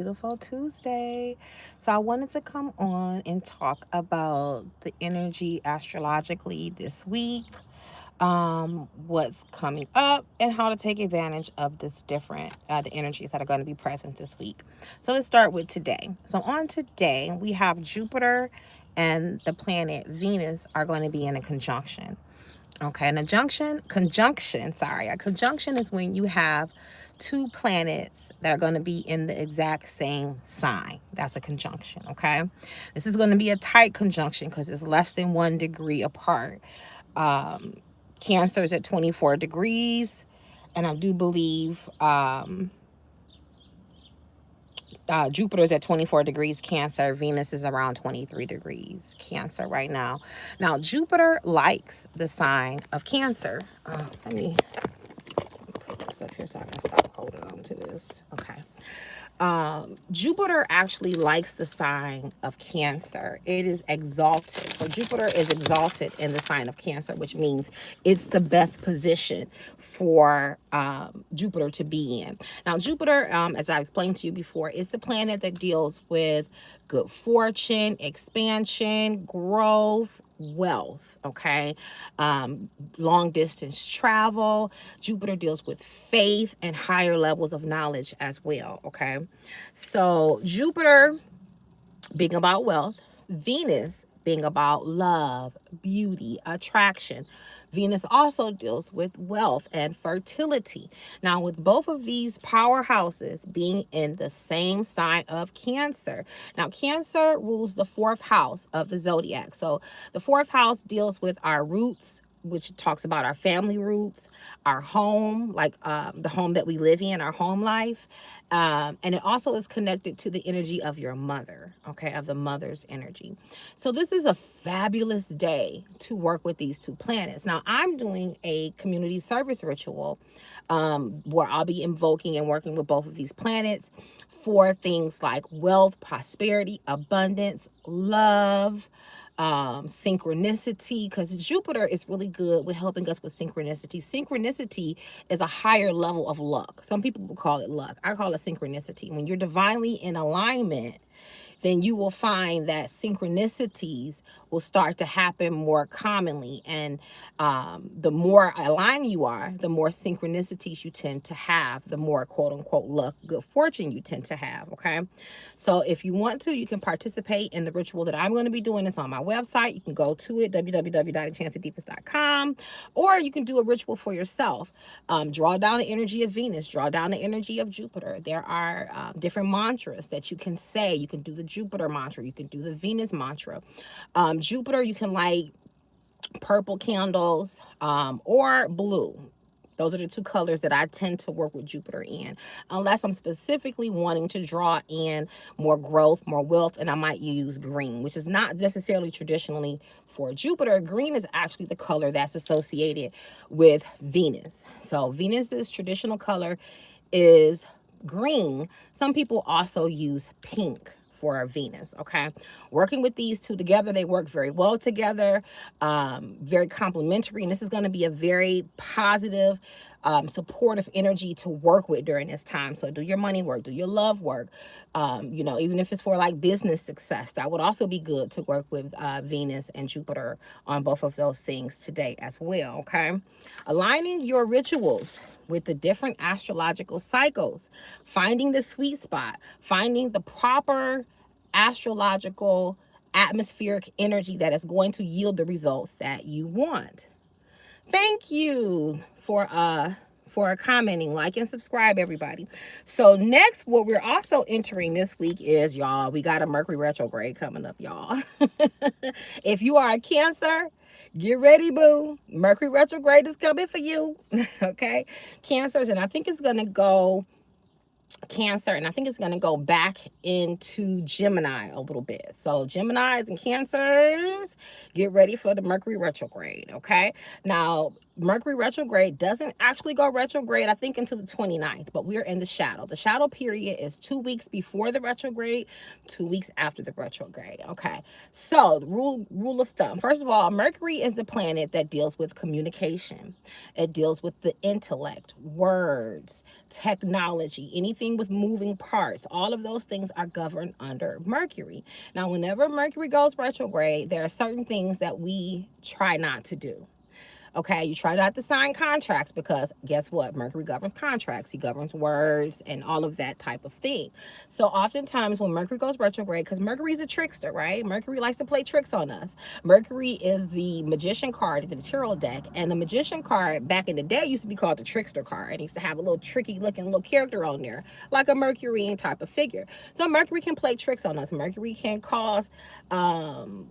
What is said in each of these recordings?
Beautiful Tuesday. So I wanted to come on and talk about the energy astrologically this week, what's coming up, and how to take advantage of the energies that are going to be present this week. So let's start with today. So on today, we have Jupiter and the planet Venus are going to be in a conjunction. Okay, and a conjunction is when you have two planets that are going to be in the exact same sign. That's a conjunction, okay? This is going to be a tight conjunction because it's less than 1 degree apart. Um, Cancer is at 24 degrees, and I do believe Jupiter is at 24 degrees Cancer. Venus is around 23 degrees Cancer right now. Now, Jupiter likes the sign of Cancer. Let me put this up here so I can stop holding on to this. Okay. Jupiter actually likes the sign of Cancer. It is exalted. So Jupiter is exalted in the sign of Cancer, which means it's the best position for Jupiter to be in. Now, Jupiter, as I explained to you before, is the planet that deals with good fortune, expansion, growth, wealth. Okay. Long distance travel. Jupiter deals with faith and higher levels of knowledge as well. Okay. So Jupiter being about wealth, Venus being about love, beauty, attraction. Venus also deals with wealth and fertility. Now, with both of these powerhouses being in the same sign of Cancer. Now, Cancer rules the fourth house of the zodiac. So, the fourth house deals with our roots, which talks about our family roots, our home, like the home that we live in, our home life. And it also is connected to the energy of your mother, okay, of the mother's energy. So this is a fabulous day to work with these two planets. Now, I'm doing a community service ritual where I'll be invoking and working with both of these planets for things like wealth, prosperity, abundance, love, synchronicity, because Jupiter is really good with helping us with synchronicity. Synchronicity is a higher level of luck. Some people will call it luck. I call it synchronicity. When you're divinely in alignment, then you will find that synchronicities will start to happen more commonly. And the more aligned you are, the more synchronicities you tend to have, the more quote unquote luck, good fortune you tend to have. Okay. So if you want to, you can participate in the ritual that I'm going to be doing. It's on my website. You can go to it, www.enchanteddeepest.com, or you can do a ritual for yourself. Draw down the energy of Venus, draw down the energy of Jupiter. There are different mantras that you can say. You can do the Jupiter mantra, you can do the Venus mantra. Jupiter, you can light purple candles or blue. Those are the two colors that I tend to work with Jupiter in, unless I'm specifically wanting to draw in more growth, more wealth, and I might use green, which is not necessarily traditionally for Jupiter. Green is actually the color that's associated with Venus. So Venus's traditional color is green. Some people also use pink for Venus. Okay, working with these two together, they work very well together, very complementary, and this is going to be a very positive, supportive energy to work with during this time. So do your money work, do your love work, even if it's for like business success, that would also be good to work with Venus and Jupiter on both of those things today as well. Okay, aligning your rituals with the different astrological cycles, finding the sweet spot, finding the proper astrological atmospheric energy that is going to yield the results that you want. Thank you for commenting, like, and subscribe, everybody. So next, what we're also entering this week is, y'all, we got a Mercury retrograde coming up, y'all. If you are a Cancer, get ready, boo. Mercury retrograde is coming for you. Okay, Cancers, and I think it's gonna go Cancer, and I think it's going to go back into Gemini a little bit. So Geminis and Cancers, get ready for the Mercury retrograde. Okay, now Mercury retrograde doesn't actually go retrograde, I think, until the 29th, but we're in the shadow. The shadow period is 2 weeks before the retrograde, 2 weeks after the retrograde. Okay. So the rule of thumb. First of all, Mercury is the planet that deals with communication. It deals with the intellect, words, technology, anything with moving parts. All of those things are governed under Mercury. Now, whenever Mercury goes retrograde, there are certain things that we try not to do. Okay, you try not to sign contracts because guess what? Mercury governs contracts. He governs words and all of that type of thing. So oftentimes when Mercury goes retrograde, because Mercury is a trickster, right? Mercury likes to play tricks on us. Mercury is the magician card in the tarot deck, and the magician card back in the day used to be called the trickster card. It used to have a little tricky looking little character on there, like a Mercurian type of figure. So Mercury can play tricks on us. Mercury can cause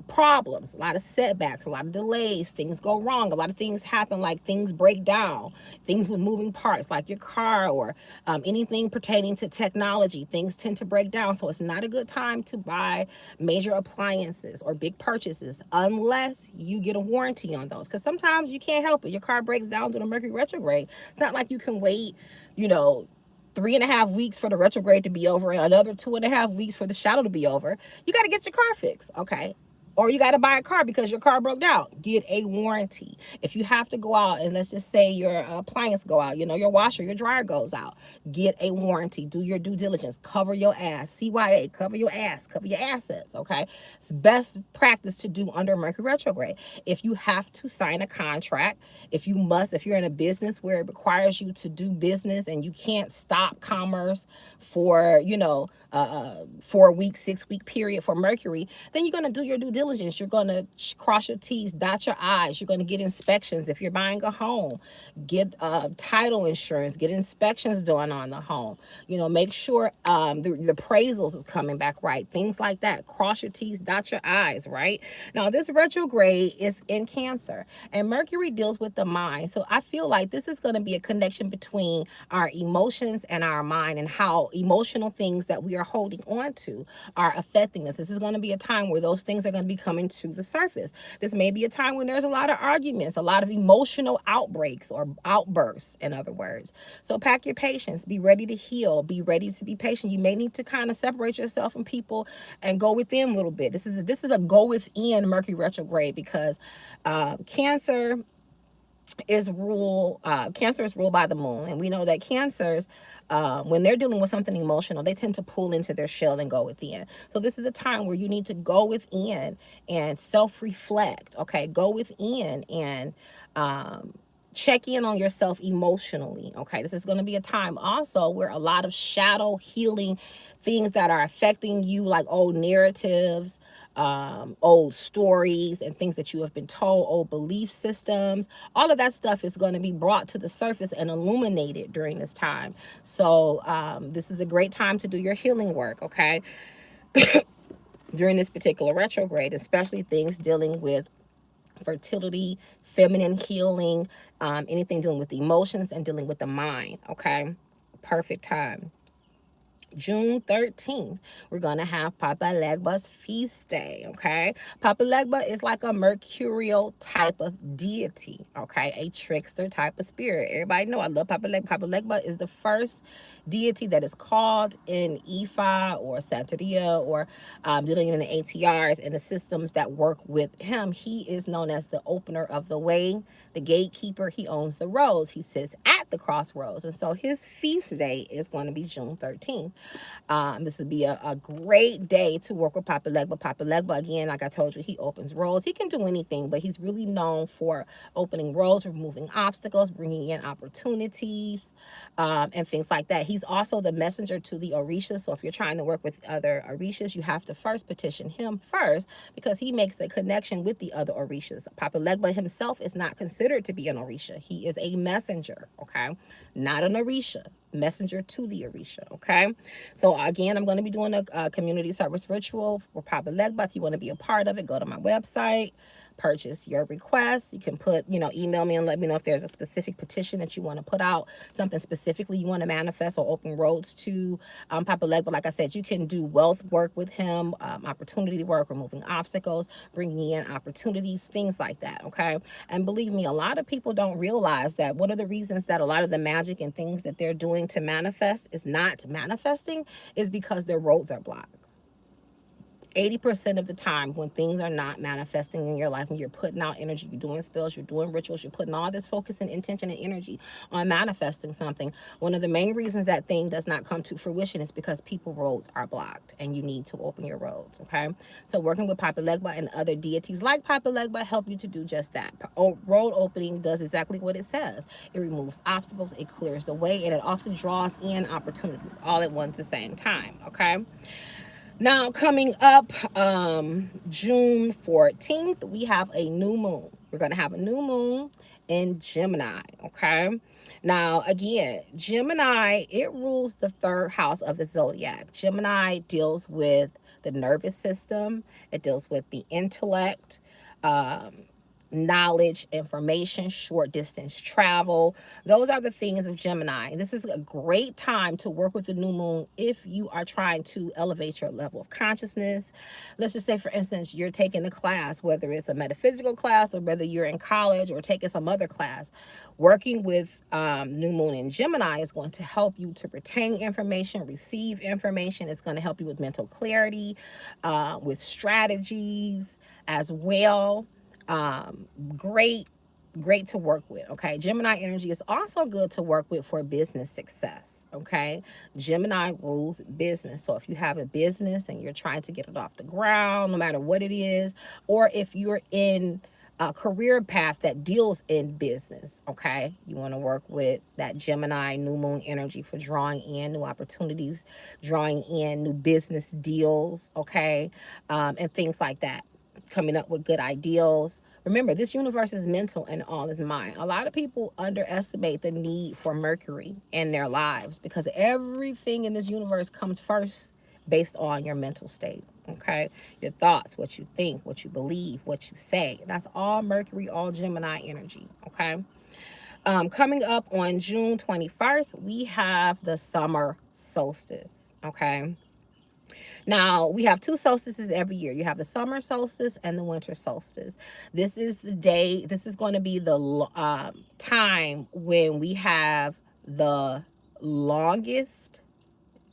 problems, a lot of setbacks, a lot of delays. Things go wrong. A lot of things happen, like things break down, things with moving parts, like your car or anything pertaining to technology. Things tend to break down. So it's not a good time to buy major appliances or big purchases unless you get a warranty on those. Because sometimes you can't help it. Your car breaks down during the Mercury retrograde. It's not like you can wait, you know, 3.5 weeks for the retrograde to be over and another 2.5 weeks for the shadow to be over. You got to get your car fixed, okay? Or you got to buy a car because your car broke down. Get a warranty. If you have to go out and let's just say your appliance go out, your washer, your dryer goes out, get a warranty. Do your due diligence. Cover your ass. CYA, cover your ass. Cover your assets, okay? It's best practice to do under Mercury retrograde. If you have to sign a contract, if you're in a business where it requires you to do business and you can't stop commerce for, 4 week, 6 week period for Mercury, then you're going to do your due diligence. You're going to cross your T's, dot your I's. You're going to get inspections. If you're buying a home, get title insurance, get inspections done on the home. Make sure the appraisals is coming back right. Things like that. Cross your T's, dot your I's, right? Now, this retrograde is in Cancer, and Mercury deals with the mind. So I feel like this is going to be a connection between our emotions and our mind, and how emotional things that we are holding on to are affecting us. This is going to be a time where those things are going to be coming to the surface. This may be a time when there's a lot of arguments, a lot of emotional outbreaks or outbursts, in other words. So pack your patience, be ready to heal, be ready to be patient. You may need to kind of separate yourself from people and go within a little bit. This is a go within Mercury retrograde, because Cancer is ruled by the moon, and we know that Cancers, when they're dealing with something emotional, they tend to pull into their shell and go within. So this is a time where you need to go within and self-reflect. Okay, go within and check in on yourself emotionally. Okay, this is going to be a time also where a lot of shadow healing things that are affecting you, like old narratives, old stories and things that you have been told, old belief systems, all of that stuff is going to be brought to the surface and illuminated during this time. So this is a great time to do your healing work, okay? During this particular retrograde, especially things dealing with fertility, feminine healing, anything dealing with emotions and dealing with the mind, okay? Perfect time. June 13th, we're going to have Papa Legba's feast day, okay? Papa Legba is like a mercurial type of deity, okay? A trickster type of spirit. Everybody know I love Papa Legba. Papa Legba is the first deity that is called in Ifa or Santeria or dealing in the ATRs and the systems that work with him. He is known as the opener of the way, the gatekeeper. He owns the roads. He sits at the crossroads. And so his feast day is going to be June 13th. This would be a great day to work with Papa Legba. Papa Legba, again, like I told you, he opens roads. He can do anything, but he's really known for opening roads, removing obstacles, bringing in opportunities, and things like that. He's also the messenger to the Orishas. So if you're trying to work with other Orishas, you have to first petition him first, because he makes the connection with the other Orishas. Papa Legba himself is not considered to be an Orisha. He is a messenger, okay? Not an Orisha. Messenger to the Orisha, okay? So again, I'm going to be doing a community service ritual for Papa Legba. If you want to be a part of it, go to my website, purchase your request. You can put, email me and let me know if there's a specific petition that you want to put out, something specifically you want to manifest or open roads to Papa Legba. Like I said, you can do wealth work with him, opportunity work, removing obstacles, bringing in opportunities, things like that, okay? And believe me, a lot of people don't realize that one of the reasons that a lot of the magic and things that they're doing to manifest is not manifesting is because their roads are blocked. 80% of the time when things are not manifesting in your life, when you're putting out energy, you're doing spells, you're doing rituals, you're putting all this focus and intention and energy on manifesting something, one of the main reasons that thing does not come to fruition is because people roads are blocked and you need to open your roads, okay? So working with Papa Legba and other deities like Papa Legba help you to do just that. Road opening does exactly what it says. It removes obstacles, it clears the way, and it also draws in opportunities all at one at the same time, okay? Now, coming up June 14th, we have a new moon. We're going to have a new moon in Gemini, okay? Now, again, Gemini, it rules the third house of the zodiac. Gemini deals with the nervous system. It deals with the intellect, knowledge, information, short distance travel. Those are the things of Gemini. This is a great time to work with the new moon if you are trying to elevate your level of consciousness. Let's just say, for instance, you're taking a class, whether it's a metaphysical class or whether you're in college or taking some other class. Working with new moon in Gemini is going to help you to retain information, receive information. It's going to help you with mental clarity, with strategies as well. Great to work with, okay? Gemini energy is also good to work with for business success, okay? Gemini rules business. So if you have a business and you're trying to get it off the ground, no matter what it is, or if you're in a career path that deals in business, okay, you want to work with that Gemini new moon energy for drawing in new opportunities, drawing in new business deals, okay, and things like that, coming up with good ideals. Remember, this universe is mental and all is mind. A lot of people underestimate the need for Mercury in their lives because everything in this universe comes first based on your mental state, okay? Your thoughts, what you think, what you believe, what you say. That's all Mercury, all Gemini energy, okay? Coming up on June 21st, we have the summer solstice, okay? Now, we have two solstices every year. You have the summer solstice and the winter solstice. This is the day, this is going to be the time when we have the longest,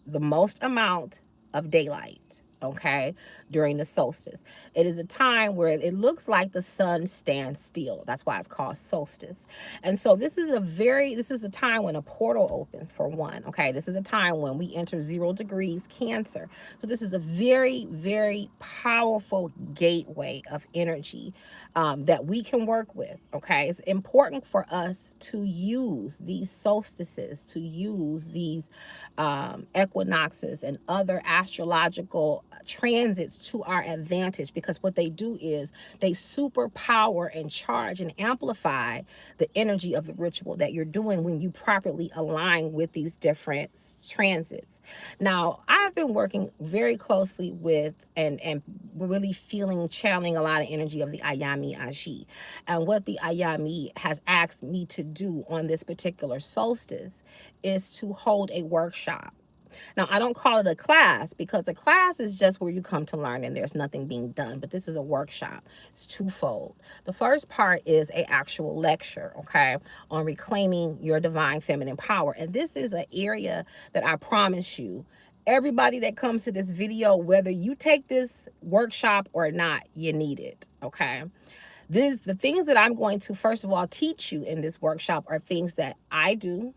the most amount of daylight, okay, during the solstice. It is a time where it looks like the sun stands still. That's why it's called solstice. And so this is the time when a portal opens, for one, okay? This is a time when we enter 0 degrees Cancer. So this is a very, very powerful gateway of energy that we can work with, okay? It's important for us to use these solstices, to use these equinoxes and other astrological transits to our advantage, because what they do is they superpower and charge and amplify the energy of the ritual that you're doing when you properly align with these different transits. Now, I've been working very closely with and really channeling a lot of energy of the Ayami Aji. And what the Ayami has asked me to do on this particular solstice is to hold a workshop. Now, I don't call it a class because a class is just where you come to learn and there's nothing being done. But this is a workshop. It's twofold. The first part is an actual lecture, okay, on reclaiming your divine feminine power. And this is an area that I promise you, everybody that comes to this video, whether you take this workshop or not, you need it, okay? The things that I'm going to, first of all, teach you in this workshop are things that I do,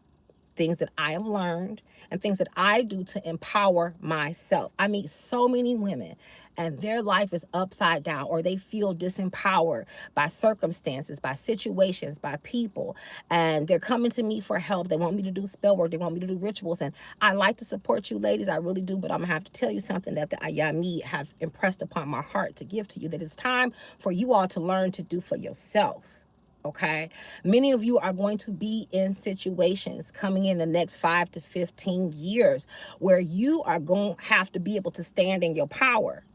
things that I have learned, and things that I do to empower myself. I meet so many women and their life is upside down, or they feel disempowered by circumstances, by situations, by people, and they're coming to me for help. They want me to do spell work. They want me to do rituals, and I like to support you ladies. I really do, but I'm gonna have to tell you something that the Ayami have impressed upon my heart to give to you, that it's time for you all to learn to do for yourself. Okay, many of you are going to be in situations coming in the next 5 to 15 years where you are going to have to be able to stand in your power.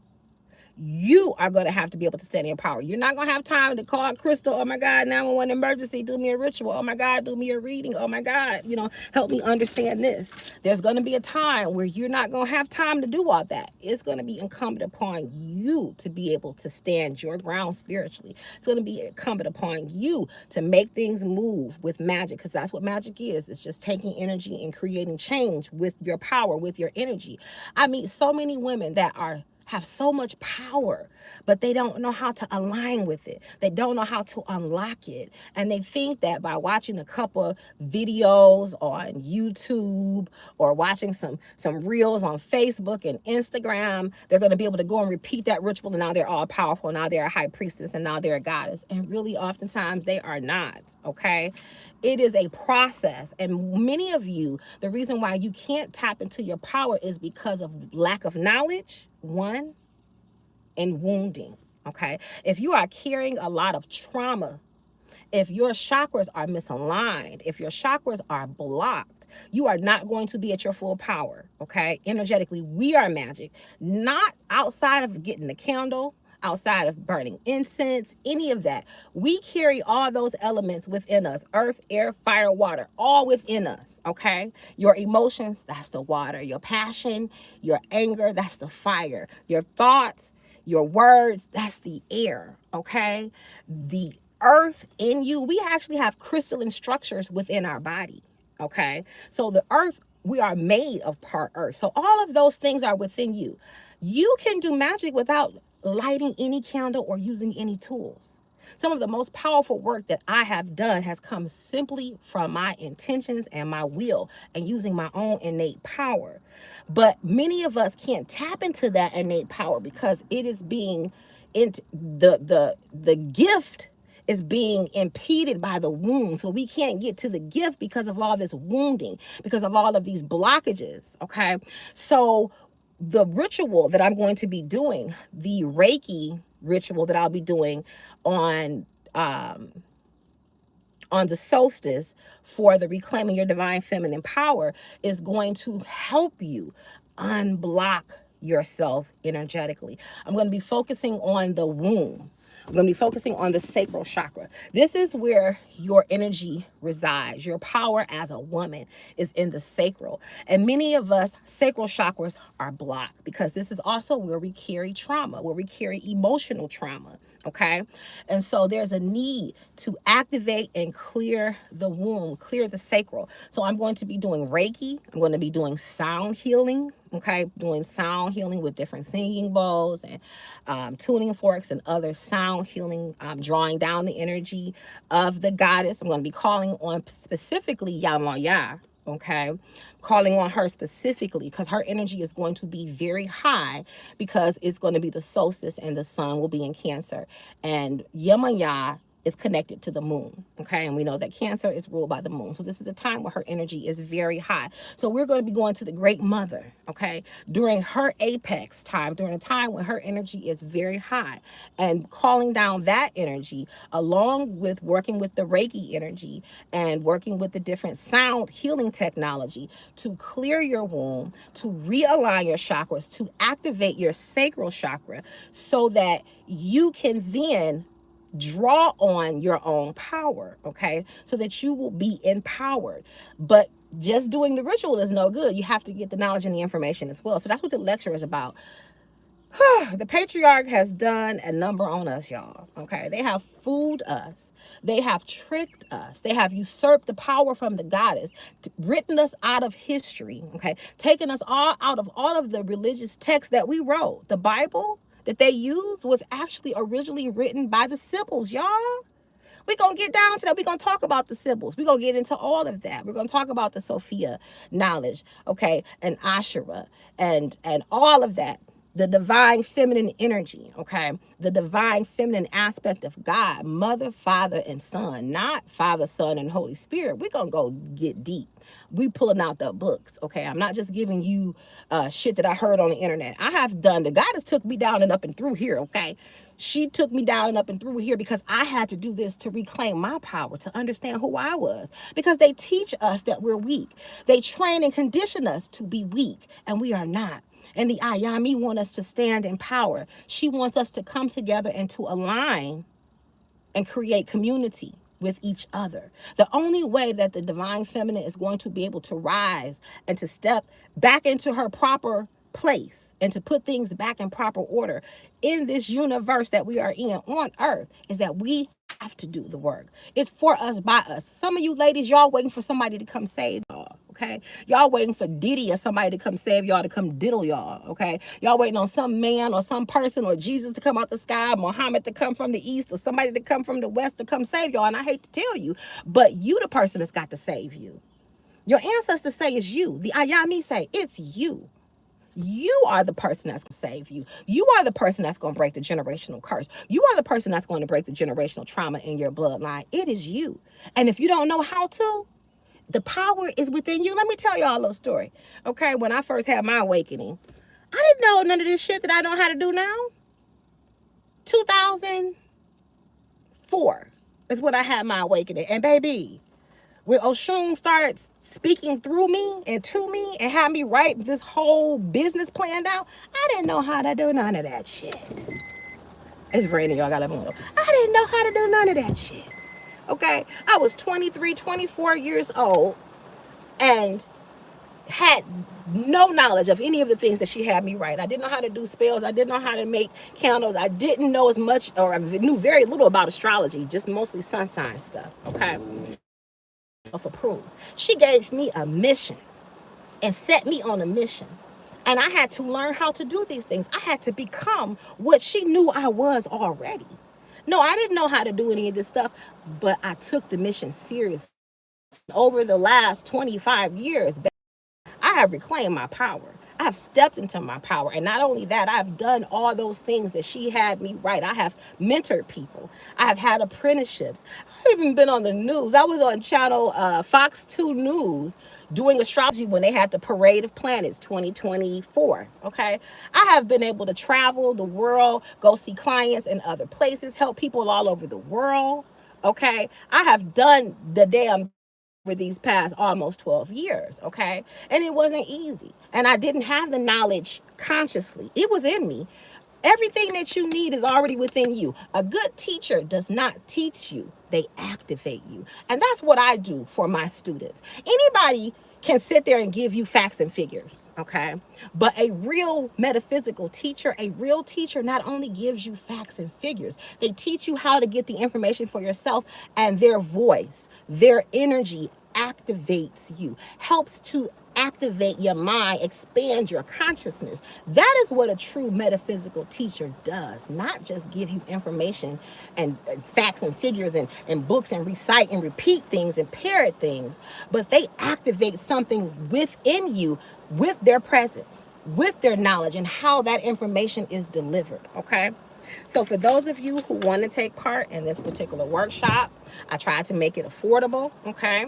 You are going to have to be able to stand in your power. You're not going to have time to call Crystal. Oh my God, 911 emergency. Do me a ritual. Oh my God, do me a reading. Oh my God, help me understand this. There's going to be a time where you're not going to have time to do all that. It's going to be incumbent upon you to be able to stand your ground spiritually. It's going to be incumbent upon you to make things move with magic, because that's what magic is. It's just taking energy and creating change with your power, with your energy. I meet so many women that have so much power, but they don't know how to align with it. They don't know how to unlock it. And they think that by watching a couple videos on YouTube or watching some reels on Facebook and Instagram, they're going to be able to go and repeat that ritual, and now they're all powerful. Now they're a high priestess, and now they're a goddess. And really, oftentimes, they are not, okay? It is a process. And many of you, the reason why you can't tap into your power is because of lack of knowledge, one, and wounding, okay? If you are carrying a lot of trauma, if your chakras are misaligned, if your chakras are blocked, you are not going to be at your full power, okay? Energetically, we are magic, not outside of getting the candle, outside of burning incense, any of that. We carry all those elements within us: earth, air, fire, water, all within us, okay? Your emotions, that's the water. Your passion, your anger, that's the fire. Your thoughts, your words, that's the air, okay? The earth in you, we actually have crystalline structures within our body, okay? So the earth, we are made of part earth. So all of those things are within you. You can do magic without lighting any candle or using any tools. Some of the most powerful work that I have done has come simply from my intentions and my will and using my own innate power. But many of us can't tap into that innate power because it is being the gift is being impeded by the wound. So we can't get to the gift because of all this wounding, because of all of these blockages, okay? So the ritual that I'm going to be doing, the Reiki ritual that I'll be doing on the solstice for the Reclaiming Your Divine Feminine Power, is going to help you unblock yourself energetically. I'm going to be focusing on the womb. I'm going to be focusing on the sacral chakra. This is where your energy resides. Your power as a woman is in the sacral. And many of us, sacral chakras are blocked because this is also where we carry trauma, where we carry emotional trauma. Okay. And so there's a need to activate and clear the womb, clear the sacral. So I'm going to be doing Reiki. I'm going to be doing sound healing. Okay. Doing sound healing with different singing bowls and tuning forks and other sound healing, drawing down the energy of the goddess. I'm going to be calling on specifically Yamaya. Okay, calling on her specifically because her energy is going to be very high because it's going to be the solstice and the sun will be in Cancer. And Yamaya is connected to the moon, okay? And we know that Cancer is ruled by the moon. So this is a time where her energy is very high. So we're going to be going to the Great Mother, okay? During her apex time, during a time when her energy is very high, and calling down that energy along with working with the Reiki energy and working with the different sound healing technology to clear your womb, to realign your chakras, to activate your sacral chakra so that you can then draw on your own power, okay? So that you will be empowered. But just doing the ritual is no good. You have to get the knowledge and the information as well. So that's what the lecture is about. The patriarch has done a number on us, y'all, okay? They have fooled us. They have tricked us. They have usurped the power from the goddess, written us out of history, okay? Taken us all out of all of the religious texts that we wrote. The Bible that they used was actually originally written by the Sibyls, y'all. We're going to get down to that. We're going to talk about the Sibyls. We're going to get into all of that. We're going to talk about the Sophia knowledge, okay, and Asherah and all of that. The divine feminine energy, okay? The divine feminine aspect of God, Mother, Father, and Son, not Father, Son, and Holy Spirit. We're going to go get deep. We pulling out the books, okay? I'm not just giving you shit that I heard on the internet. I have done, the goddess took me down and up and through here, okay? She took me down and up and through here because I had to do this to reclaim my power, to understand who I was. Because they teach us that we're weak. They train and condition us to be weak, and we are not. And the Ayami want us to stand in power. She wants us to come together and to align and create community with each other. The only way that the divine feminine is going to be able to rise and to step back into her proper place and to put things back in proper order in this universe that we are in on earth is that we have to do the work. It's for us, by us. Some of you ladies, y'all waiting for somebody to come save y'all, okay? Y'all waiting for Diddy or somebody to come save y'all, to come diddle y'all, okay? Y'all waiting on some man or some person or Jesus to come out the sky, Muhammad to come from the east, or somebody to come from the west to come save y'all. And I hate to tell you, but you the person that's got to save you. Your ancestors say it's you. The Ayami say it's you. You are the person that's going to save you. You are the person that's going to break the generational curse. You are the person that's going to break the generational trauma in your bloodline. It is you. And if you don't know how to, the power is within you. Let me tell y'all a little story. Okay, when I first had my awakening, I didn't know none of this shit that I know how to do now. 2004 is when I had my awakening. And baby, when Oshun starts speaking through me and to me and had me write this whole business planned out, I didn't know how to do none of that shit. It's raining, y'all got to let me know. I didn't know how to do none of that shit. Okay? I was 23, 24 years old and had no knowledge of any of the things that she had me write. I didn't know how to do spells. I didn't know how to make candles. I didn't know as much, or I knew very little about astrology, just mostly sun sign stuff. Okay? Approved. She gave me a mission and set me on a mission. And I had to learn how to do these things. I had to become what she knew I was already. No, I didn't know how to do any of this stuff, but I took the mission seriously. Over the last 25 years, I have reclaimed my power. I have stepped into my power. And not only that, I've done all those things that she had me write. I have mentored people. I have had apprenticeships. I've even been on the news. I was on channel Fox 2 News doing astrology when they had the Parade of Planets 2024. Okay. I have been able to travel the world, go see clients in other places, help people all over the world. Okay. I have done the damn for these past almost 12 years, okay? And it wasn't easy. And I didn't have the knowledge consciously. It was in me. Everything that you need is already within you. A good teacher does not teach you, they activate you. And that's what I do for my students. Anybody can sit there and give you facts and figures, okay? But a real metaphysical teacher, a real teacher not only gives you facts and figures, they teach you how to get the information for yourself, and their voice, their energy activates you, helps to activate your mind, expand your consciousness. That is what a true metaphysical teacher does, not just give you information and facts and figures and books and recite and repeat things and parrot things, but they activate something within you with their presence, with their knowledge, and how that information is delivered, okay? So for those of you who want to take part in this particular workshop, I tried to make it affordable, okay?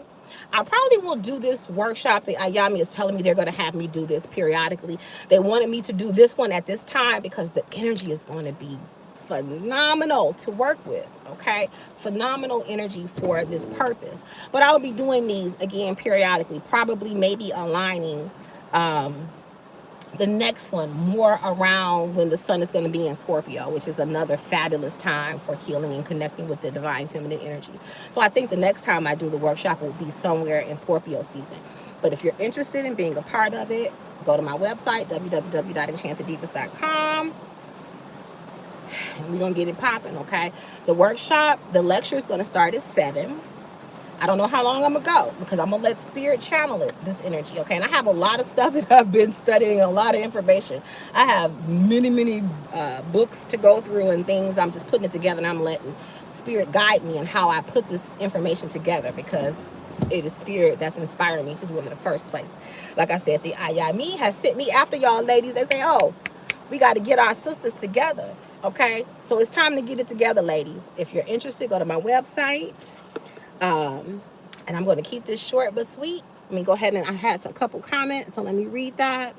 I probably will do this workshop. The Ayami is telling me they're going to have me do this periodically. They wanted me to do this one at this time because the energy is going to be phenomenal to work with, okay? Phenomenal energy for this purpose. But I'll be doing these again periodically, probably maybe aligning the next one more around when the sun is going to be in Scorpio, which is another fabulous time for healing and connecting with the divine feminine energy. So I think the next time I do the workshop will be somewhere in Scorpio season. But if you're interested in being a part of it, go to my website, www.enchanteddiva.com. And we're going to get it popping, okay? The workshop, the lecture is going to start at 7. I don't know how long I'm going to go because I'm going to let spirit channel it, this energy, okay? And I have a lot of stuff that I've been studying, a lot of information. I have many books to go through and things. I'm just putting it together, and I'm letting spirit guide me in how I put this information together because it is spirit that's inspiring me to do it in the first place. Like I said, the Ayami has sent me after y'all ladies. They say, oh, we got to get our sisters together, okay? So it's time to get it together, ladies. If you're interested, go to my website. And I'm going to keep this short but sweet. Let me go ahead, and I had a couple comments, so let me read that.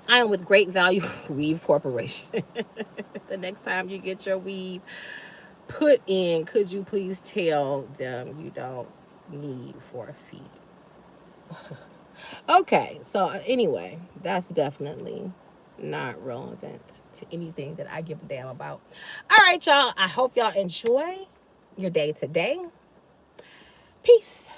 I am with Great Value Weave Corporation. The next time you get your weave put in, could you please tell them you don't need 4 feet? Okay, so anyway, that's definitely not relevant to anything that I give a damn about. All right, y'all. I hope y'all enjoy your day today. Peace.